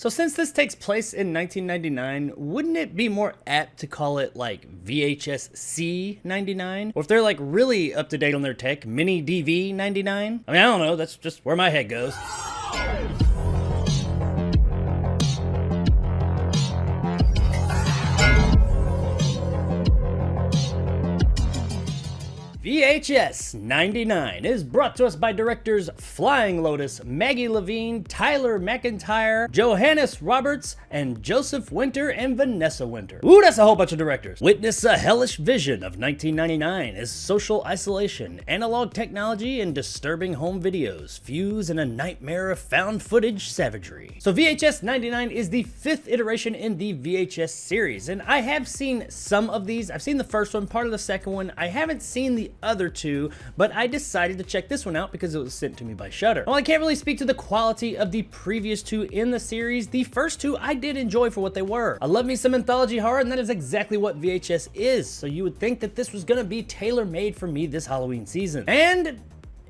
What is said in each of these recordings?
So since this takes place in 1999, wouldn't it be more apt to call it like VHS C 99? Or if they're like really up to date on their tech, Mini DV 99? I mean, I don't know, that's just where my head goes. VHS 99 is brought to us by directors Flying Lotus, Maggie Levine, Tyler McIntyre, Johannes Roberts, and Joseph Winter and Vanessa Winter. Ooh, that's a whole bunch of directors. Witness a hellish vision of 1999 as social isolation, analog technology, and disturbing home videos fuse in a nightmare of found footage savagery. So VHS 99 is the 5th iteration in the VHS series, and I have seen some of these. I've seen the first one, part of the second one. I haven't seen the other two, but I decided to check this one out because it was sent to me by Shudder. While I can't really speak to the quality of the previous two in the series, the first two I did enjoy for what they were. I love me some anthology horror, and that is exactly what VHS is, so you would think that this was gonna be tailor-made for me this Halloween season. And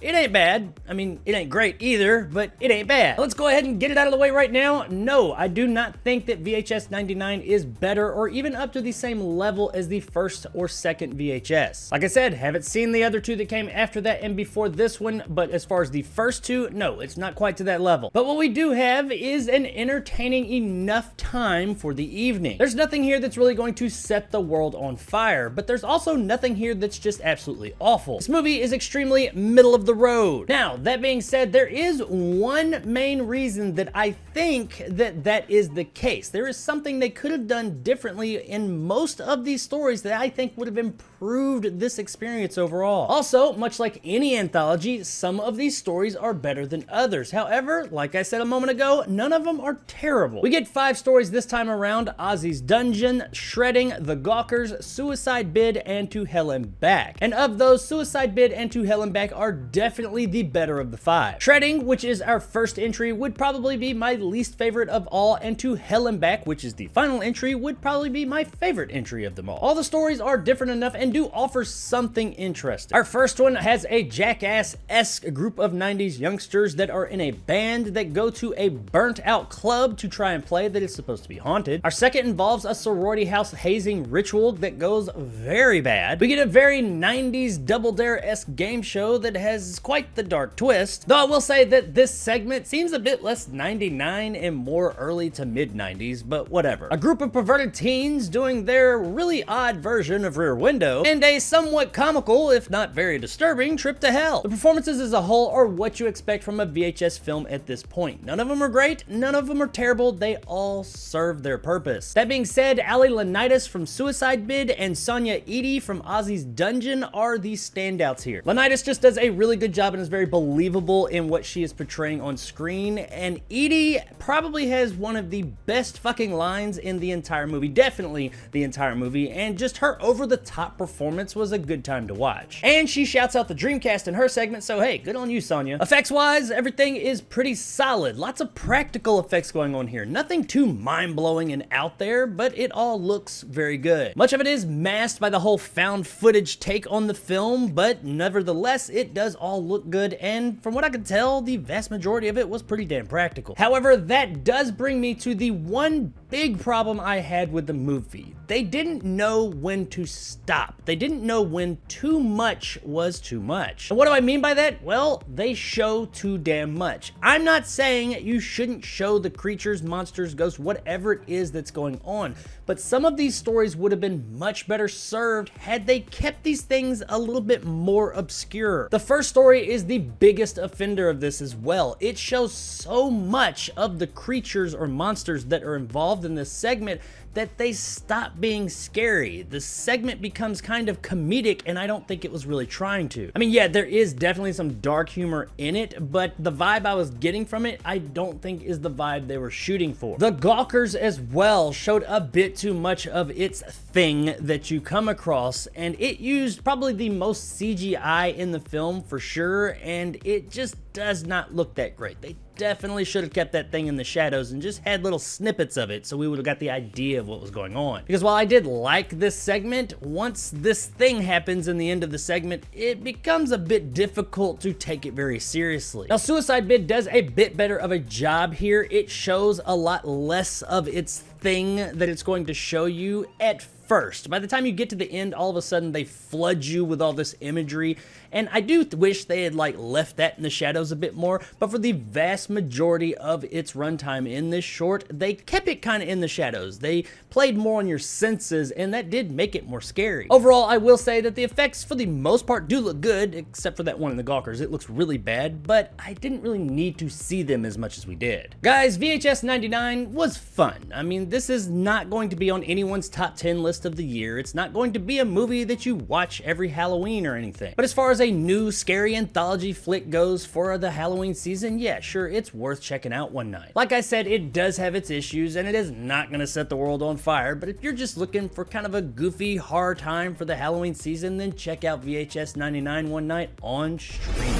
it ain't bad. I mean, it ain't great either, but it ain't bad. Let's go ahead and get it out of the way right now. No, I do not think that VHS 99 is better or even up to the same level as the first or second VHS. Like I said, haven't seen the other two that came after that and before this one, but as far as the first two, no, it's not quite to that level. But what we do have is an entertaining enough time for the evening. There's nothing here that's really going to set the world on fire, but there's also nothing here that's just absolutely awful. This movie is extremely middle of the road. Now, that being said, there is one main reason that I think that is the case. There is something they could have done differently in most of these stories that I think would have improved this experience overall. Also, much like any anthology, some of these stories are better than others. However, like I said a moment ago, none of them are terrible. We get 5 stories this time around: Ozzy's Dungeon, Shredding, The Gawkers, Suicide Bid, and To Hell and Back. And of those, Suicide Bid and To Hell and Back are definitely the better of the 5. Shredding, which is our first entry, would probably be my least favorite of all, and To Hell and Back, which is the final entry, would probably be my favorite entry of them all. All the stories are different enough and do offer something interesting. Our first one has a Jackass-esque group of 90s youngsters that are in a band that go to a burnt-out club to try and play that is supposed to be haunted. Our second involves a sorority house hazing ritual that goes very bad. We get a very 90s Double Dare-esque game show that has quite the dark twist, though I will say that this segment seems a bit less 99 and more early to mid 90s, but whatever. A group of perverted teens doing their really odd version of Rear Window, and a somewhat comical, if not very disturbing, trip to hell. The performances as a whole are what you expect from a VHS film at this point. None of them are great, none of them are terrible, they all serve their purpose. That being said, Ali Leonidas from Suicide Bid and Sonia Edie from Ozzy's Dungeon are the standouts here. Leonidas just does a really good job and is very believable in what she is portraying on screen, and Edie probably has one of the best fucking lines in the entire movie, definitely the entire movie, and just her over-the-top performance was a good time to watch. And she shouts out the Dreamcast in her segment, so hey, good on you, Sonya. Effects-wise, everything is pretty solid. Lots of practical effects going on here. Nothing too mind-blowing and out there, but it all looks very good. Much of it is masked by the whole found footage take on the film, but nevertheless, it does all look good, and from what I could tell, the vast majority of it was pretty damn practical. However, that does bring me to the one big problem I had with the movie. They didn't know when to stop. They didn't know when too much was too much. And what do I mean by that? Well, they show too damn much. I'm not saying you shouldn't show the creatures, monsters, ghosts, whatever it is that's going on, but some of these stories would have been much better served had they kept these things a little bit more obscure. The first story is the biggest offender of this as well. It shows so much of the creatures or monsters that are involved in this segment that they stop being scary. The segment becomes kind of comedic, and I don't think it was really trying to. I mean, yeah, there is definitely some dark humor in it, but the vibe I was getting from it, I don't think is the vibe they were shooting for. The Gawkers as well showed a bit too much of its thing that you come across, and it used probably the most CGI in the film for sure, and it just does not look that great. They definitely should have kept that thing in the shadows and just had little snippets of it so we would have got the idea of what was going on. Because while I did like this segment, once this thing happens in the end of the segment, it becomes a bit difficult to take it very seriously. Now, Suicide Bid does a bit better of a job here. It shows a lot less of its thing that it's going to show you at first. By the time you get to the end, all of a sudden they flood you with all this imagery, and I do wish they had like left that in the shadows a bit more, but for the vast majority of its runtime in this short, they kept it kind of in the shadows. They played more on your senses, and that did make it more scary. Overall, I will say that the effects for the most part do look good, except for that one in the Gawkers. It looks really bad, but I didn't really need to see them as much as we did. Guys, VHS 99 was fun. I mean, this is not going to be on anyone's top 10 list of the year. It's not going to be a movie that you watch every Halloween or anything. But as far as a new scary anthology flick goes for the Halloween season, yeah, sure, it's worth checking out one night. Like I said, it does have its issues, and it is not going to set the world on fire, but if you're just looking for kind of a goofy horror time for the Halloween season, then check out VHS 99 one night on streaming.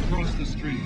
Across the street.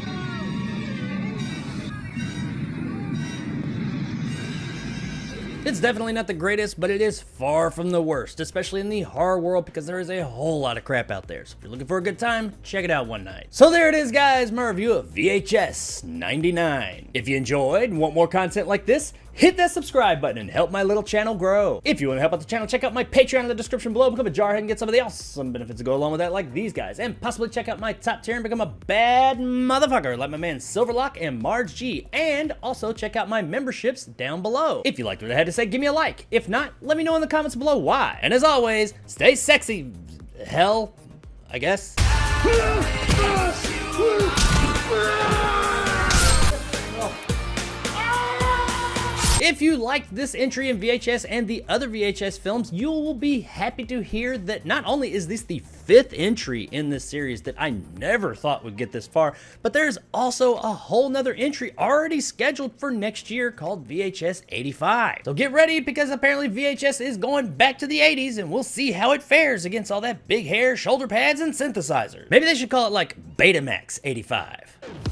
It's definitely not the greatest, but it is far from the worst, especially in the horror world, because there is a whole lot of crap out there. So if you're looking for a good time, check it out one night. So there it is, guys, my review of VHS 99. If you enjoyed and want more content like this, hit that subscribe button and help my little channel grow. If you want to help out the channel, check out my Patreon in the description below. Become a jarhead and get some of the awesome benefits that go along with that, like these guys. And possibly check out my top tier and become a bad motherfucker like my man Silverlock and Marge G. And also check out my memberships down below. If you liked what I had to say, give me a like. If not, let me know in the comments below why. And as always, stay sexy. Hell, I guess. If you liked this entry in VHS and the other VHS films, you will be happy to hear that not only is this the 5th entry in this series that I never thought would get this far, but there's also a whole nother entry already scheduled for next year called VHS 85. So get ready, because apparently VHS is going back to the 80s, and we'll see how it fares against all that big hair, shoulder pads, and synthesizers. Maybe they should call it like Betamax 85.